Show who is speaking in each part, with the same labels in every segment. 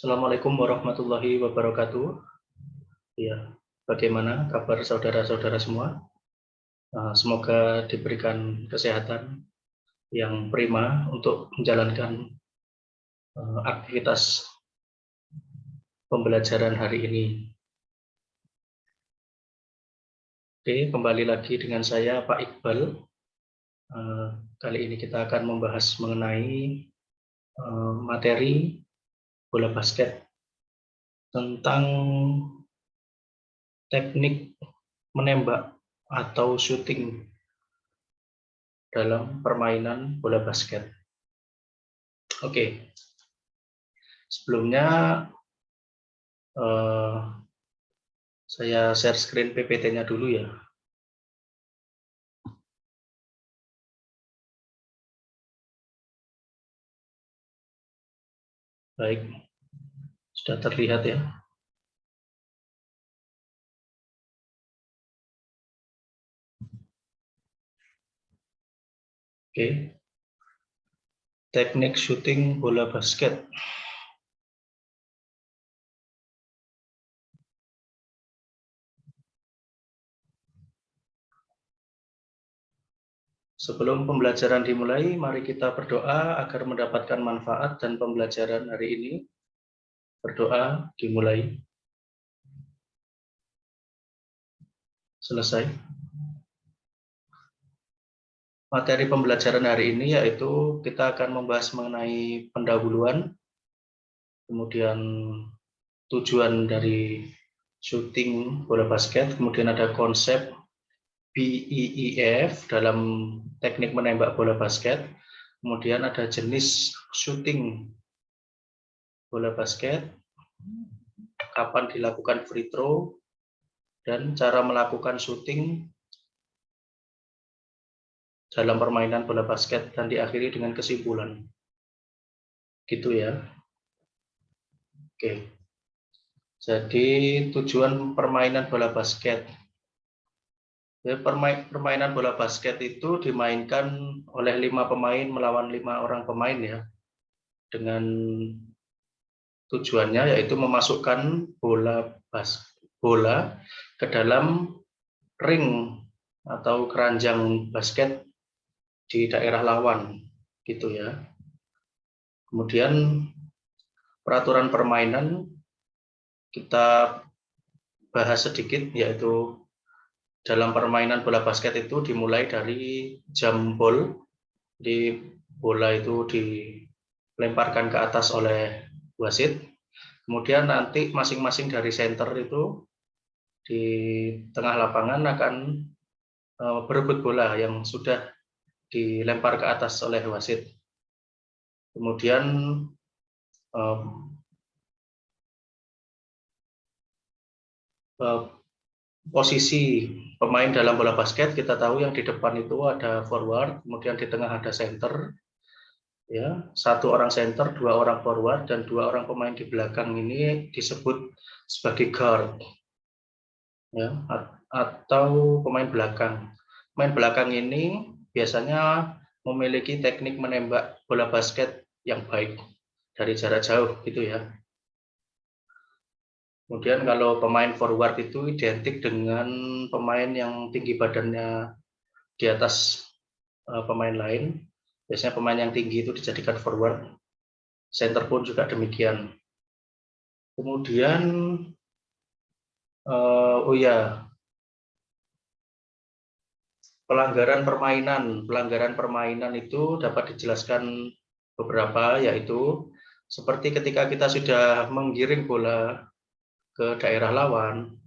Speaker 1: Assalamualaikum warahmatullahi wabarakatuh. Ya, bagaimana kabar saudara-saudara semua? Semoga diberikan kesehatan yang prima untuk menjalankan aktivitas pembelajaran hari ini. Oke, kembali lagi dengan saya Pak Iqbal. Kali ini kita akan membahas mengenai materi bola basket tentang teknik menembak atau shooting dalam permainan bola basket. Oke, sebelumnya saya share screen PPT-nya dulu ya. Baik, sudah terlihat ya. Oke, teknik shooting bola basket. Sebelum pembelajaran dimulai, mari kita berdoa agar mendapatkan manfaat dan pembelajaran hari ini. Berdoa dimulai. Selesai. Materi pembelajaran hari ini yaitu kita akan membahas mengenai pendahuluan, kemudian tujuan dari shooting bola basket, kemudian ada konsep BEEF dalam teknik menembak bola basket, kemudian ada jenis shooting bola basket, kapan dilakukan free throw, dan cara melakukan shooting dalam permainan bola basket, dan diakhiri dengan kesimpulan. Gitu ya. Oke. Jadi tujuan permainan bola basket. Ya, permainan bola basket itu dimainkan oleh 5 pemain melawan 5 orang pemain ya. Dengan tujuannya yaitu memasukkan bola ke dalam ring atau keranjang basket di daerah lawan gitu ya. Kemudian peraturan permainan kita bahas sedikit, yaitu dalam permainan bola basket itu dimulai dari jam ball, di bola itu dilemparkan ke atas oleh wasit. Kemudian nanti masing-masing dari center itu di tengah lapangan akan berebut bola yang sudah dilempar ke atas oleh wasit. Kemudian posisi pemain dalam bola basket kita tahu yang di depan itu ada forward, kemudian di tengah ada center. Ya, 1 orang center, 2 orang forward, dan 2 orang pemain di belakang ini disebut sebagai guard. Ya, atau pemain belakang. Pemain belakang ini biasanya memiliki teknik menembak bola basket yang baik dari jarak jauh gitu ya. Kemudian kalau pemain forward itu identik dengan pemain yang tinggi badannya di atas pemain lain. Biasanya pemain yang tinggi itu dijadikan forward. Center pun juga demikian. Kemudian pelanggaran permainan itu dapat dijelaskan beberapa, yaitu seperti ketika kita sudah menggiring bola ke daerah lawan,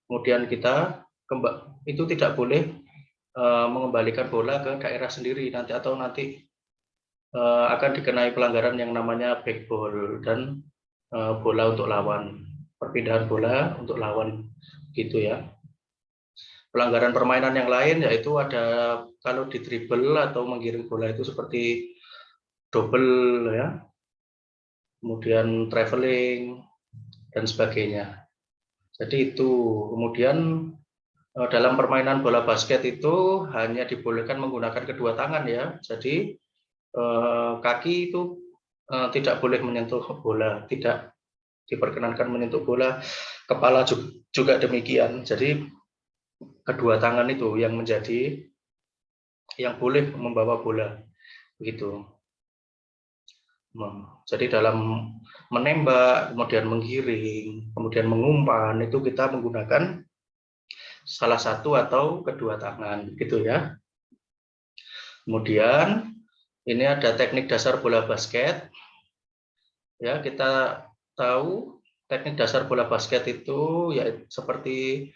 Speaker 1: kemudian kita itu tidak boleh mengembalikan bola ke daerah sendiri nanti akan dikenai pelanggaran yang namanya back ball dan bola untuk lawan, perpindahan bola untuk lawan gitu ya. Pelanggaran permainan yang lain yaitu ada kalau di dribble atau menggiring bola itu seperti double ya, kemudian traveling dan sebagainya. Jadi itu. Kemudian dalam permainan bola basket itu hanya dibolehkan menggunakan kedua tangan ya. Jadi kaki itu tidak boleh menyentuh bola, tidak diperkenankan menyentuh bola, kepala juga demikian. Jadi kedua tangan itu yang boleh membawa bola, begitu. Jadi dalam menembak, kemudian menggiring, kemudian mengumpan itu kita menggunakan salah satu atau kedua tangan, gitu ya. Kemudian ini ada teknik dasar bola basket. Ya, kita tahu teknik dasar bola basket itu ya seperti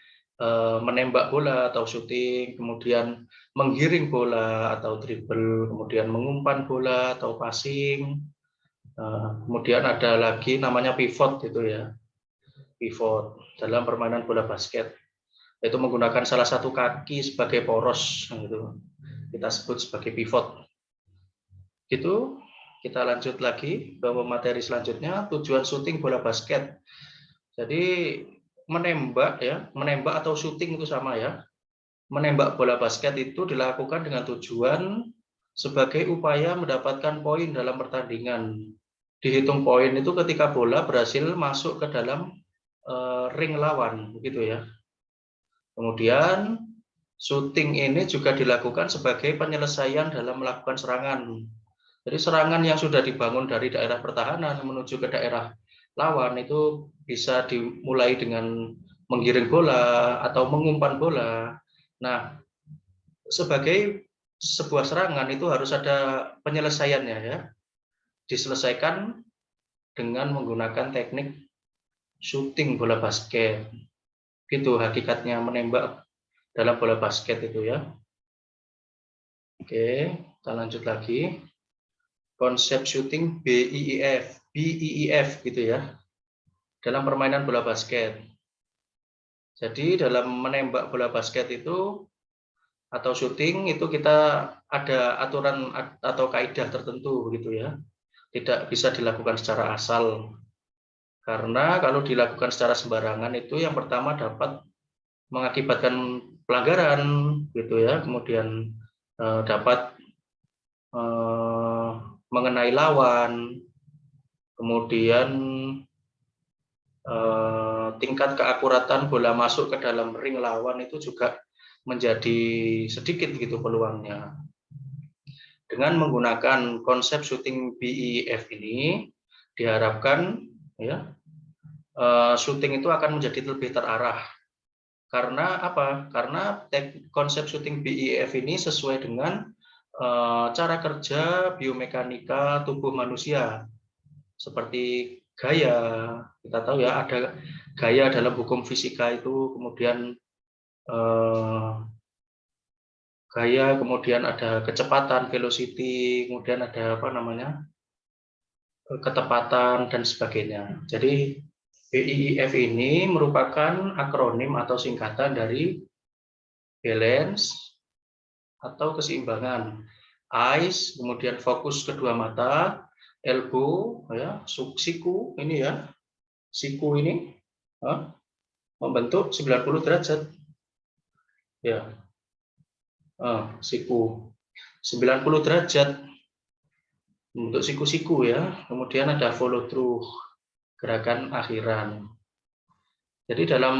Speaker 1: menembak bola atau syuting, kemudian menggiring bola atau dribble, kemudian mengumpan bola atau passing. Kemudian ada lagi namanya pivot itu ya. Pivot dalam permainan bola basket. Itu menggunakan salah satu kaki sebagai poros gitu. Kita sebut sebagai pivot. Gitu. Kita lanjut lagi ke materi selanjutnya, tujuan syuting bola basket. Jadi menembak ya, menembak atau syuting itu sama ya. Menembak bola basket itu dilakukan dengan tujuan sebagai upaya mendapatkan poin dalam pertandingan. Dihitung poin itu ketika bola berhasil masuk ke dalam ring lawan, begitu ya. Kemudian syuting ini juga dilakukan sebagai penyelesaian dalam melakukan serangan. Jadi serangan yang sudah dibangun dari daerah pertahanan menuju ke daerah lawan itu bisa dimulai dengan menggiring bola atau mengumpan bola. Nah, sebagai sebuah serangan itu harus ada penyelesaiannya ya. Diselesaikan dengan menggunakan teknik shooting bola basket. Gitu hakikatnya menembak dalam bola basket itu ya. Oke, kita lanjut lagi. Konsep shooting BEEF gitu ya. Dalam permainan bola basket. Jadi dalam menembak bola basket itu atau shooting itu kita ada aturan atau kaidah tertentu gitu ya. Tidak bisa dilakukan secara asal. Karena kalau dilakukan secara sembarangan itu yang pertama dapat mengakibatkan pelanggaran gitu ya, kemudian dapat mengenai lawan, kemudian tingkat keakuratan bola masuk ke dalam ring lawan itu juga menjadi sedikit gitu peluangnya. Dengan menggunakan konsep shooting BEF ini diharapkan ya shooting itu akan menjadi lebih terarah. Karena apa? Karena konsep shooting BEF ini sesuai dengan cara kerja biomekanika tubuh manusia. Seperti gaya, kita tahu ya ada gaya dalam hukum fisika itu, kemudian gaya, kemudian ada kecepatan, velocity, kemudian ada apa namanya, ketepatan dan sebagainya. Jadi BEF ini merupakan akronim atau singkatan dari balance atau keseimbangan, eyes, kemudian fokus kedua mata, elbow, ya, siku ini ya, siku ini membentuk 90 derajat, ya, siku 90 derajat membentuk siku-siku ya. Kemudian ada follow through, gerakan akhiran. Jadi dalam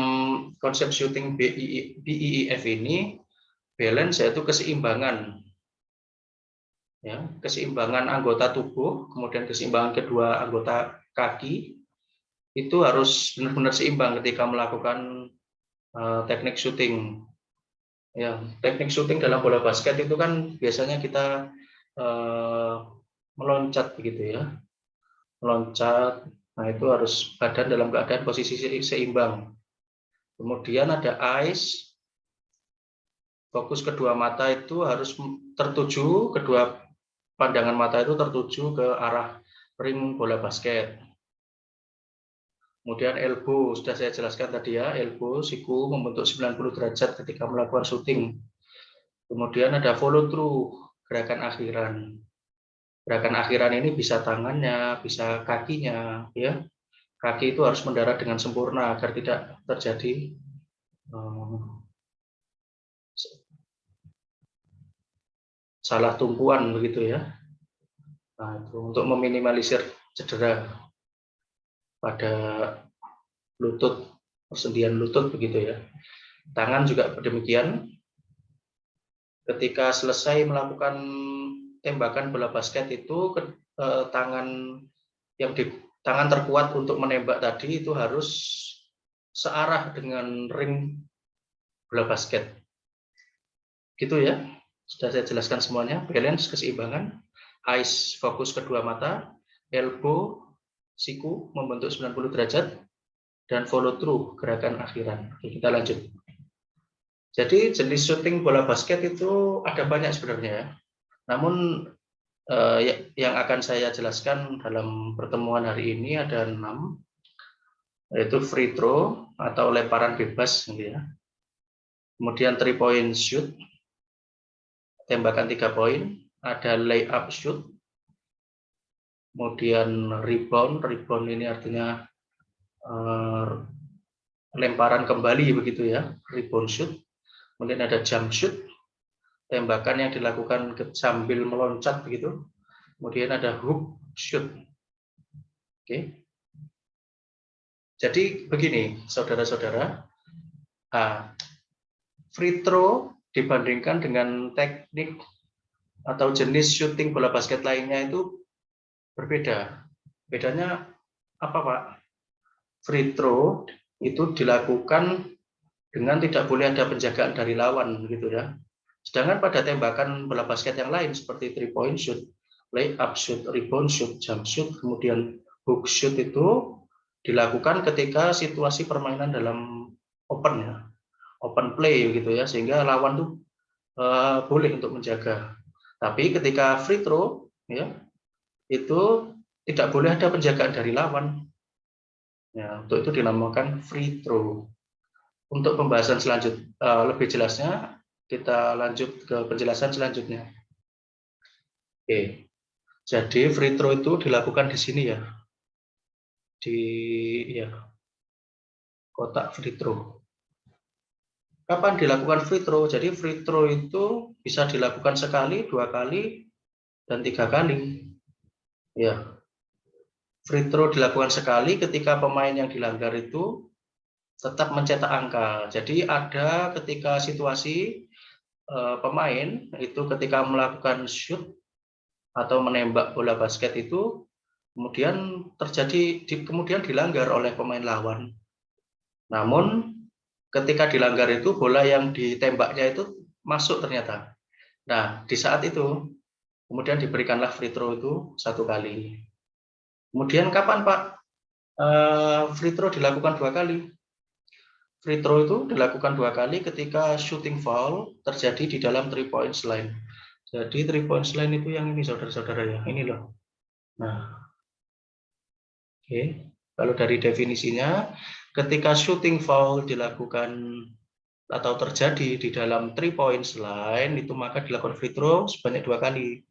Speaker 1: konsep shooting BEEF ini balance yaitu keseimbangan. Ya, keseimbangan anggota tubuh, kemudian keseimbangan kedua anggota kaki itu harus benar-benar seimbang ketika melakukan teknik shooting. Ya, teknik shooting dalam bola basket itu kan biasanya kita meloncat begitu ya, meloncat. Nah itu harus badan dalam keadaan posisi seimbang. Kemudian ada eyes, fokus kedua mata itu harus tertuju, kedua pandangan mata itu tertuju ke arah ring bola basket. Kemudian elbow, sudah saya jelaskan tadi ya, elbow, siku membentuk 90 derajat ketika melakukan shooting. Kemudian ada follow through, gerakan akhiran. Gerakan akhiran ini bisa tangannya, bisa kakinya, ya. Kaki itu harus mendarat dengan sempurna agar tidak terjadi salah tumpuan begitu ya. Nah, itu untuk meminimalisir cedera pada lutut, persendian lutut begitu ya. Tangan juga demikian. Ketika selesai melakukan tembakan bola basket itu, tangan tangan terkuat untuk menembak tadi itu harus searah dengan ring bola basket. Gitu ya. Sudah saya jelaskan semuanya. Balance, keseimbangan, eyes, fokus kedua mata, elbow, siku membentuk 90 derajat, dan follow through, gerakan akhiran. Oke, kita lanjut. Jadi jenis syuting bola basket itu ada banyak sebenarnya. Namun yang akan saya jelaskan dalam pertemuan hari ini ada 6, yaitu free throw atau lemparan bebas, gitu ya. Kemudian 3 point shoot, tembakan 3 poin, ada layup shoot, kemudian rebound ini artinya lemparan kembali begitu ya, rebound shoot. Kemudian ada jump shoot, tembakan yang dilakukan sambil meloncat begitu. Kemudian ada hook shoot. Oke. Jadi begini, saudara-saudara, free throw dibandingkan dengan teknik atau jenis syuting bola basket lainnya itu berbeda. Bedanya apa, Pak? Free throw itu dilakukan dengan tidak boleh ada penjagaan dari lawan, gitu ya. Sedangkan pada tembakan bola basket yang lain seperti 3 point shoot, layup shoot, rebound shoot, jump shoot, kemudian hook shoot itu dilakukan ketika situasi permainan dalam open ya, open play gitu ya, sehingga lawan tuh boleh untuk menjaga. Tapi ketika free throw ya, itu tidak boleh ada penjagaan dari lawan. Ya, untuk itu dinamakan free throw. Untuk pembahasan selanjutnya lebih jelasnya, kita lanjut ke penjelasan selanjutnya. Oke, jadi free throw itu dilakukan di sini ya, di kotak free throw. Kapan dilakukan free throw? Jadi free throw itu bisa dilakukan sekali, 2 kali, dan 3 kali. Ya, free throw dilakukan sekali ketika pemain yang dilanggar itu tetap mencetak angka. Jadi ada ketika situasi pemain itu ketika melakukan shoot atau menembak bola basket itu kemudian kemudian dilanggar oleh pemain lawan. Namun ketika dilanggar itu bola yang ditembaknya itu masuk ternyata. Nah, di saat itu kemudian diberikanlah free throw itu 1 kali. Kemudian kapan, Pak, free throw dilakukan 2 kali? Free throw itu dilakukan 2 kali ketika shooting foul terjadi di dalam 3 point line. Jadi 3 point line itu yang ini, saudara-saudara ya, ini loh. Nah, oke. Kalau dari definisinya, ketika shooting foul dilakukan atau terjadi di dalam 3 point line itu maka dilakukan free throw sebanyak 2 kali.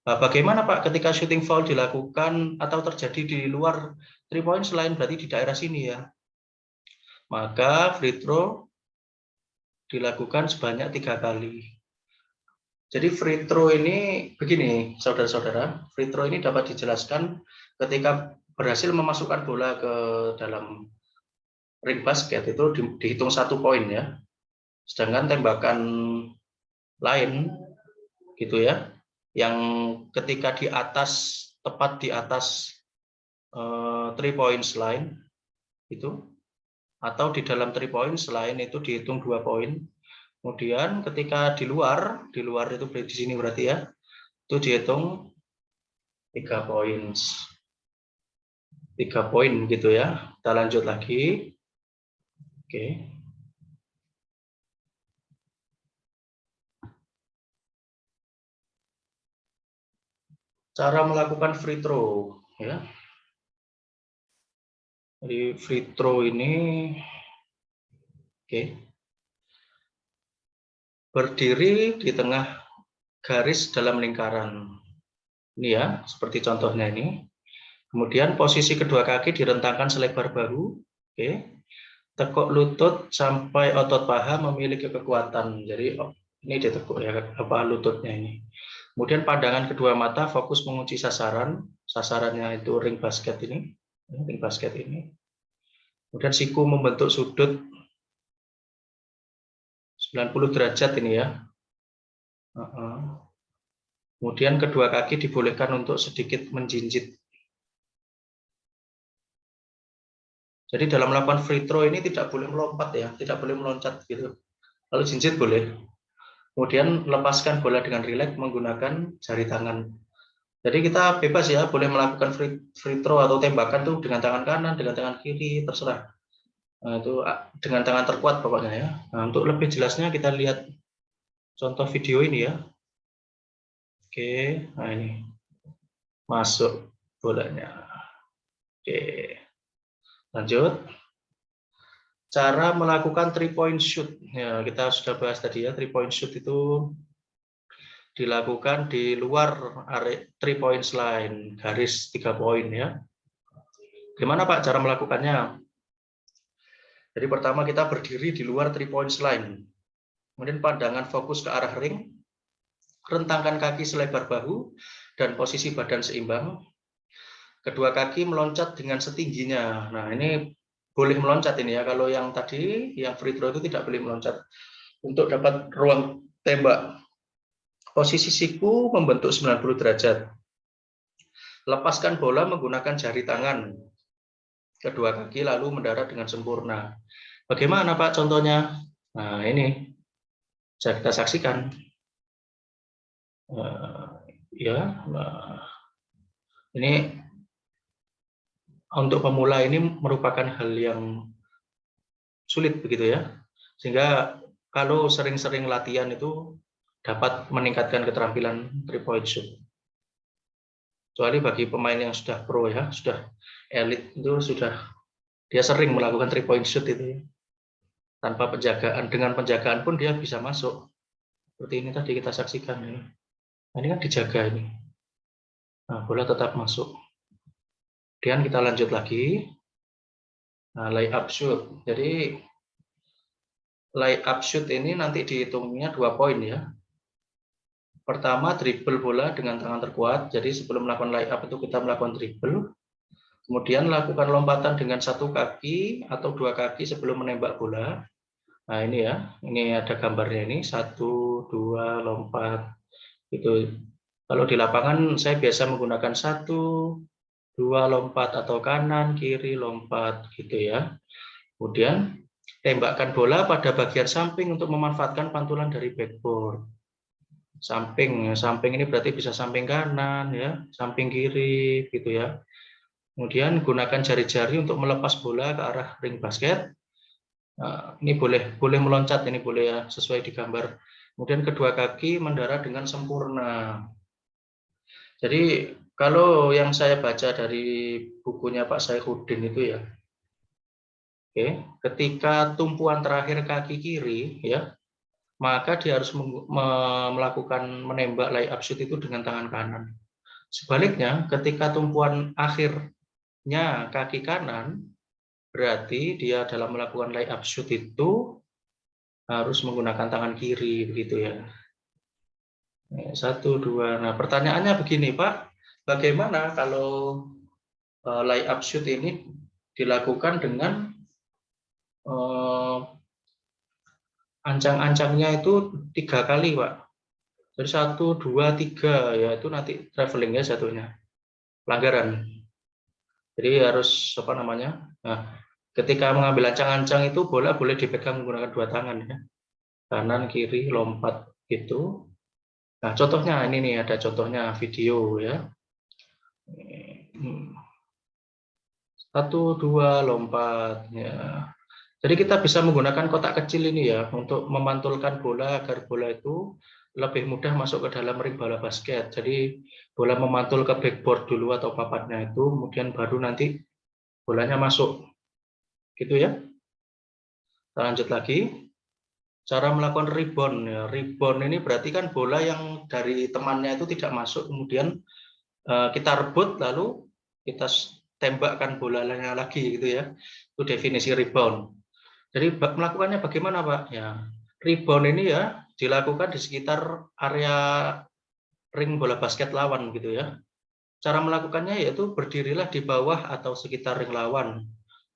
Speaker 1: Nah, bagaimana, Pak, ketika shooting foul dilakukan atau terjadi di luar 3 point line, berarti di daerah sini ya? Maka free throw dilakukan sebanyak 3 kali. Jadi free throw ini begini, saudara-saudara, free throw ini dapat dijelaskan ketika berhasil memasukkan bola ke dalam ring basket itu dihitung 1 poin ya. Sedangkan tembakan lain gitu ya, yang ketika di atas, tepat di atas 3 points line itu, atau di dalam 3 points line itu dihitung 2 poin. Kemudian ketika di luar itu di sini berarti ya, itu dihitung 3 poin. 3 poin gitu ya. Kita lanjut lagi. Oke. Cara melakukan free throw ya. Jadi free throw ini oke. Berdiri di tengah garis dalam lingkaran. Ini ya, seperti contohnya ini. Kemudian posisi kedua kaki direntangkan selebar bahu. Oke. Tekuk lutut sampai otot paha memiliki kekuatan. Jadi ini ditekuk ya, apa lututnya ini. Kemudian pandangan kedua mata fokus mengunci sasaran. Sasarannya itu ring basket ini. Ring basket ini. Kemudian siku membentuk sudut 90 derajat ini ya. Kemudian kedua kaki dibolehkan untuk sedikit menjinjit. Jadi dalam melakukan free throw ini tidak boleh melompat ya, tidak boleh meloncat gitu. Lalu jinjit boleh. Kemudian lepaskan bola dengan rileks menggunakan jari tangan. Jadi kita bebas ya, boleh melakukan free throw atau tembakan tuh dengan tangan kanan, dengan tangan kiri, terserah. Nah, itu dengan tangan terkuat pokoknya ya. Nah, untuk lebih jelasnya kita lihat contoh video ini ya. Oke, nah ini masuk bolanya. Oke, lanjut. Cara melakukan 3-point shoot. Ya, kita sudah bahas tadi ya, 3-point shoot itu dilakukan di luar area 3-point line, garis 3 poin ya. Gimana Pak cara melakukannya? Jadi pertama kita berdiri di luar 3-point line. Kemudian pandangan fokus ke arah ring, rentangkan kaki selebar bahu dan posisi badan seimbang. Kedua kaki meloncat dengan setingginya. Nah, ini boleh meloncat ini ya. Kalau yang tadi, yang free throw itu tidak boleh meloncat. Untuk dapat ruang tembak. Posisi siku membentuk 90 derajat. Lepaskan bola menggunakan jari tangan. Kedua kaki lalu mendarat dengan sempurna. Bagaimana Pak contohnya? Nah, ini bisa kita saksikan. Ini untuk pemula ini merupakan hal yang sulit begitu ya. Sehingga kalau sering-sering latihan itu dapat meningkatkan keterampilan 3-point shoot. Kecuali bagi pemain yang sudah pro ya, sudah elit itu sudah dia sering melakukan 3-point shoot itu ya. Tanpa penjagaan, dengan penjagaan pun dia bisa masuk. Seperti ini tadi kita saksikan ini. Nah, ini kan dijaga ini. Nah, bola tetap masuk. Kemudian kita lanjut lagi. Nah, layup shoot. Jadi layup shoot ini nanti dihitungnya 2 poin ya. Pertama, dribble bola dengan tangan terkuat. Jadi sebelum melakukan layup itu kita melakukan dribble. Kemudian lakukan lompatan dengan 1 kaki atau 2 kaki sebelum menembak bola. Nah, ini ya. Ini ada gambarnya ini. 1, 2, lompat. Itu. Kalau di lapangan saya biasa menggunakan 1, 2 lompat atau kanan, kiri, lompat gitu ya. Kemudian tembakkan bola pada bagian samping untuk memanfaatkan pantulan dari backboard. Samping ini berarti bisa samping kanan ya, samping kiri gitu ya. Kemudian gunakan jari-jari untuk melepas bola ke arah ring basket. Nah, ini boleh meloncat, ini boleh ya, sesuai di gambar. Kemudian kedua kaki mendarat dengan sempurna. Jadi kalau yang saya baca dari bukunya Pak Saifuddin itu ya, oke, ketika tumpuan terakhir kaki kiri ya, maka dia harus melakukan menembak layup shoot itu dengan tangan kanan. Sebaliknya, ketika tumpuan akhirnya kaki kanan, berarti dia dalam melakukan layup shoot itu harus menggunakan tangan kiri begitu ya. 1, 2. Nah, pertanyaannya begini Pak, bagaimana kalau layup shoot ini dilakukan dengan ancang-ancangnya itu 3 kali Pak. Jadi 1, 2, 3 ya itu nanti traveling ya jatuhnya, pelanggaran. Jadi harus apa namanya? Nah, ketika mengambil ancang-ancang itu bola boleh dipegang menggunakan 2 tangan ya, kanan kiri lompat gitu. Nah, contohnya ini nih, ada contohnya video ya. 1, 2 lompat ya. Jadi kita bisa menggunakan kotak kecil ini ya untuk memantulkan bola agar bola itu lebih mudah masuk ke dalam ring bola basket. Jadi bola memantul ke backboard dulu atau papatnya itu, kemudian baru nanti bolanya masuk. Gitu ya. Kita lanjut lagi. Cara melakukan rebound ya. Rebound ini berarti kan bola yang dari temannya itu tidak masuk, kemudian kita rebut lalu kita tembakkan bolanya lagi gitu ya. Itu definisi rebound. Jadi melakukannya bagaimana Pak? Ya, rebound ini ya dilakukan di sekitar area ring bola basket lawan gitu ya. Cara melakukannya yaitu berdirilah di bawah atau sekitar ring lawan.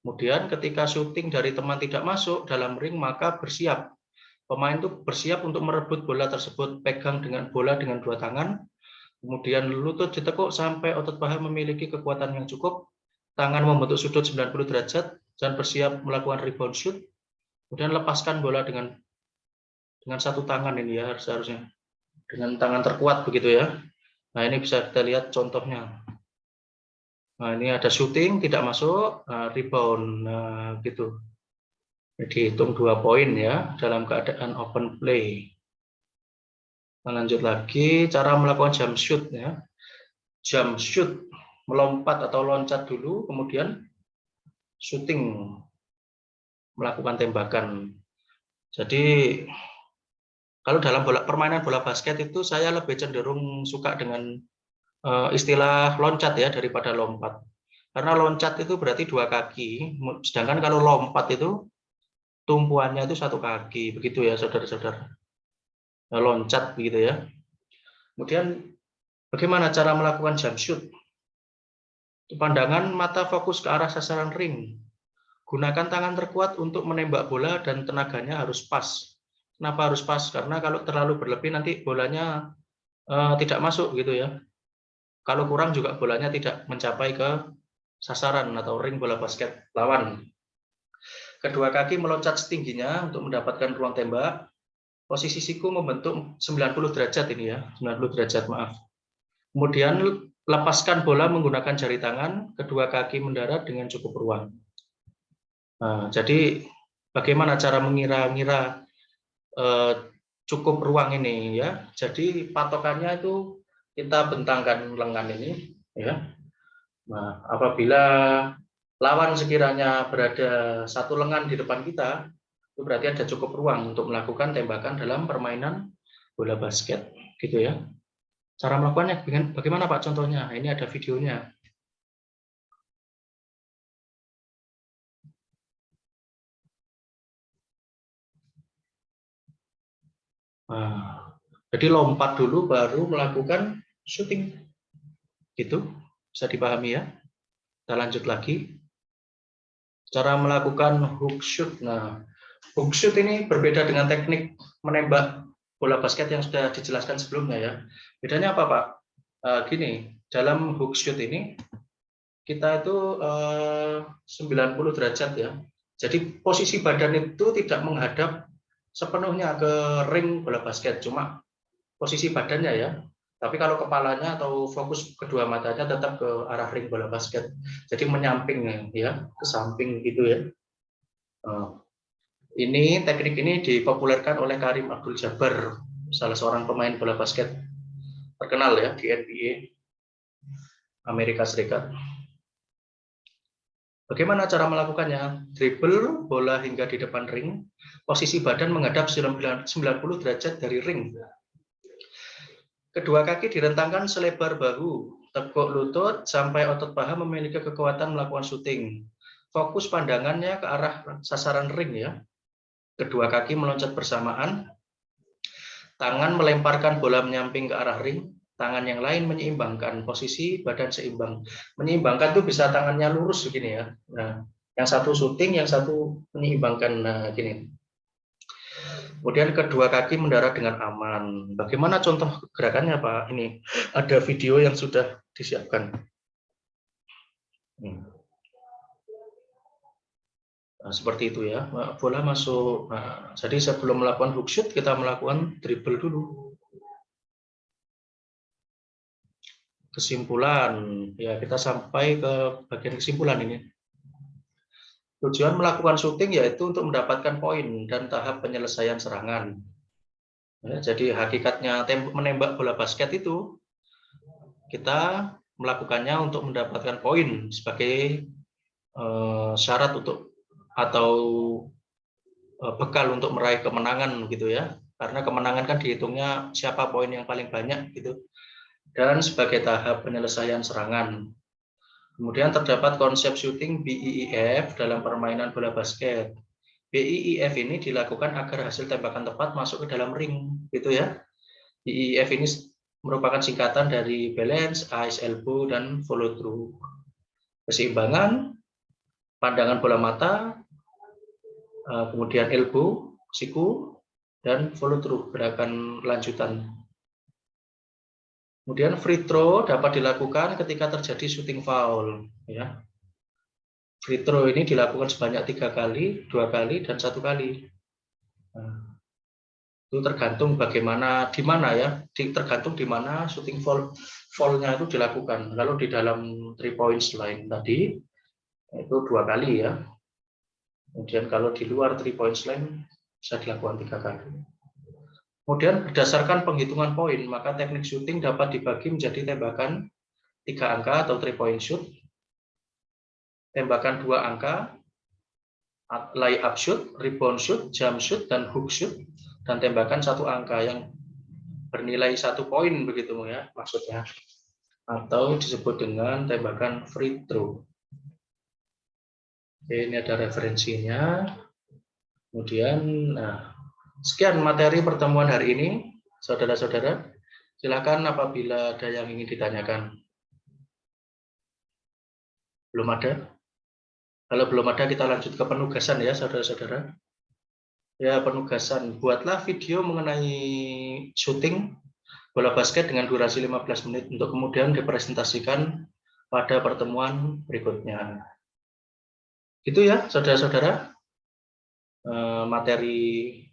Speaker 1: Kemudian ketika syuting dari teman tidak masuk dalam ring, maka bersiap. Pemain itu bersiap untuk merebut bola tersebut, pegang dengan bola dengan dua tangan, kemudian lutut ditekuk sampai otot paha memiliki kekuatan yang cukup, tangan membentuk sudut 90 derajat, dan bersiap melakukan rebound shoot. Kemudian lepaskan bola dengan satu tangan ini ya, seharusnya dengan tangan terkuat begitu ya. Nah ini bisa kita lihat contohnya. Nah ini ada shooting tidak masuk, rebound gitu. Jadi hitung 2 poin ya dalam keadaan open play. Lanjut lagi cara melakukan jump shoot ya. Jump shoot melompat atau loncat dulu, kemudian shooting melakukan tembakan. Jadi kalau dalam permainan bola basket itu saya lebih cenderung suka dengan istilah loncat ya daripada lompat. Karena loncat itu berarti 2 kaki, sedangkan kalau lompat itu tumpuannya itu 1 kaki, begitu ya saudara-saudara. Loncat begitu ya. Kemudian bagaimana cara melakukan jump shoot? Pandangan mata fokus ke arah sasaran ring. Gunakan tangan terkuat untuk menembak bola dan tenaganya harus pas. Kenapa harus pas? Karena kalau terlalu berlebih nanti bolanya tidak masuk gitu ya. Kalau kurang juga bolanya tidak mencapai ke sasaran atau ring bola basket lawan. Kedua kaki meloncat setingginya untuk mendapatkan ruang tembak. Posisi siku membentuk 90 derajat ini ya, 90 derajat maaf. Kemudian lepaskan bola menggunakan jari tangan, kedua kaki mendarat dengan cukup ruang. Nah, jadi bagaimana cara mengira-ngira cukup ruang ini ya? Jadi patokannya itu kita bentangkan lengan ini ya. Nah, apabila lawan sekiranya berada 1 lengan di depan kita, itu berarti ada cukup ruang untuk melakukan tembakan dalam permainan bola basket, gitu ya. Cara melakukannya bagaimana Pak contohnya? Ini ada videonya. Nah, jadi lompat dulu baru melakukan shooting, gitu. Bisa dipahami ya? Kita lanjut lagi. Cara melakukan hook shoot. Nah, hook shoot ini berbeda dengan teknik menembak bola basket yang sudah dijelaskan sebelumnya ya. Bedanya apa Pak? Gini, dalam hook shoot ini kita itu 90 derajat ya. Jadi posisi badan itu tidak menghadap sepenuhnya ke ring bola basket, cuma posisi badannya ya. Tapi kalau kepalanya atau fokus kedua matanya tetap ke arah ring bola basket. Jadi menyamping ya, ke samping gitu ya. Ini teknik ini dipopulerkan oleh Kareem Abdul-Jabbar, salah seorang pemain bola basket terkenal ya di NBA Amerika Serikat. Bagaimana cara melakukannya? Dribble bola hingga di depan ring, posisi badan menghadap 90 derajat dari ring. Kedua kaki direntangkan selebar bahu, tekuk lutut sampai otot paha memiliki kekuatan melakukan shooting. Fokus pandangannya ke arah sasaran ring ya. Kedua kaki meloncat bersamaan, tangan melemparkan bola menyamping ke arah ring, tangan yang lain menyeimbangkan, posisi badan seimbang. Menyeimbangkan itu bisa tangannya lurus begini ya. Nah, yang satu shooting, yang satu menyeimbangkan. Nah, gini. Kemudian kedua kaki mendarat dengan aman. Bagaimana contoh gerakannya Pak? Ini ada video yang sudah disiapkan. Nah, seperti itu ya. Bola masuk. Nah, jadi sebelum melakukan hook shoot kita melakukan dribble dulu. Kesimpulan, ya kita sampai ke bagian kesimpulan ini. Tujuan melakukan shooting yaitu untuk mendapatkan poin dan tahap penyelesaian serangan. Ya, jadi hakikatnya menembak bola basket itu kita melakukannya untuk mendapatkan poin sebagai syarat untuk atau bekal untuk meraih kemenangan gitu ya. Karena kemenangan kan dihitungnya siapa poin yang paling banyak gitu. Dan sebagai tahap penyelesaian serangan. Kemudian terdapat konsep shooting BEEF dalam permainan bola basket. BEEF ini dilakukan agar hasil tembakan tepat masuk ke dalam ring, gitu ya. BEEF ini merupakan singkatan dari balance, eyes, elbow, dan follow through. Keseimbangan, pandangan bola mata, kemudian elbow, siku, dan follow through, gerakan lanjutan. Kemudian free throw dapat dilakukan ketika terjadi shooting foul. Ya. Free throw ini dilakukan sebanyak 3 kali, 2 kali, dan 1 kali. Nah, itu tergantung bagaimana, di mana ya, tergantung di mana shooting foul-nya itu dilakukan. Kalau di dalam 3 points line tadi, itu 2 kali ya. Kemudian kalau di luar 3 points line, bisa dilakukan 3 kali. Kemudian berdasarkan penghitungan poin, maka teknik shooting dapat dibagi menjadi tembakan 3 angka atau 3 point shoot, tembakan 2 angka, layup shoot, rebound shoot, jump shoot, dan hook shoot, dan tembakan 1 angka yang bernilai 1 poin begitu ya maksudnya, atau disebut dengan tembakan free throw. Oke, ini ada referensinya. Kemudian, nah, sekian materi pertemuan hari ini, saudara-saudara. Silakan apabila ada yang ingin ditanyakan. Belum ada? Kalau belum ada, kita lanjut ke penugasan ya, saudara-saudara. Ya, penugasan. Buatlah video mengenai shooting bola basket dengan durasi 15 menit untuk kemudian dipresentasikan pada pertemuan berikutnya. Itu ya, saudara-saudara. Materi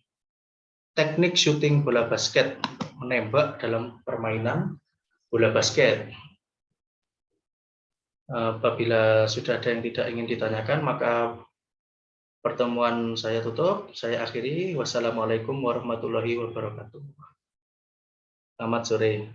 Speaker 1: teknik shooting bola basket, menembak dalam permainan bola basket. Apabila sudah ada yang tidak ingin ditanyakan, maka pertemuan saya tutup, saya akhiri. Wassalamualaikum warahmatullahi wabarakatuh. Selamat sore.